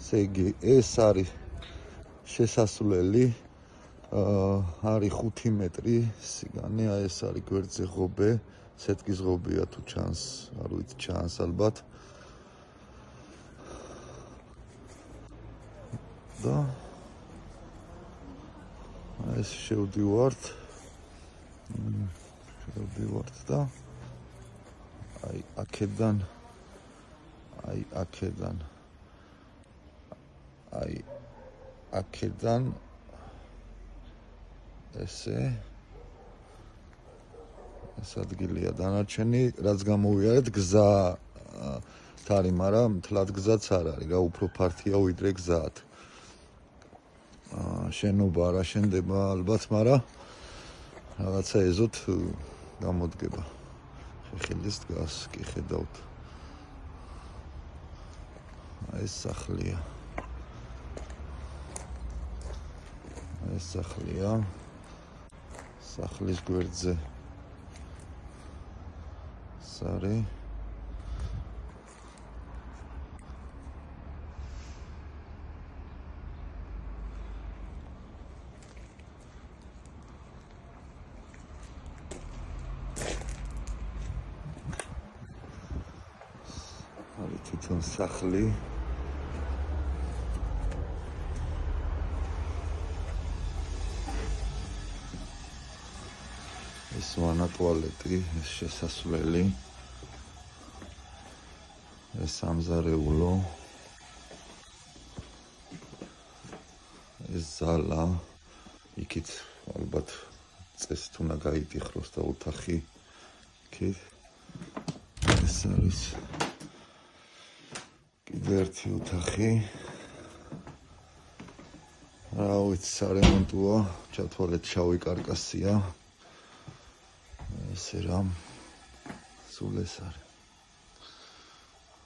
ესე იგი, ეს არის შესასვლელი, არის 5 მეტრი სიგანე, ეს არის გვერდზე ღობე, სეტკის ღობეა თუ ჩანს, არ ვიცი ჩანს ალბათ. და ეს შევდივართ და აი აქედან ესე ეს ადგილია დანარჩენი, რაც გამოვიარეთ გზა თარი, მაგრამ მთლად გზაც არ არის რა, უფრო ფართია ვიდრე გზად. შენობა არ აშენდება ალბათ, მაგრამ რაღაცა ეზოთ გამოდგება. ხეხილის დგას, კი ხედავთ. ეს სახლია. სახლის გვერდზე სარი. არის თვითონ სახლი. ეს ვანა ტუალეტი, ეს შესასვლელი, ეს სამზარეულო, ეს ზალა, იქით ალბათ წესით უნდა გაიტიხროს და ოთახი, იქით ეს არის კიდე ერთი ოთახი. რა ვიცი, სარემონტოა, ჩათვალეთ შავი კარკასია. ესე რა, სულ ეს არის.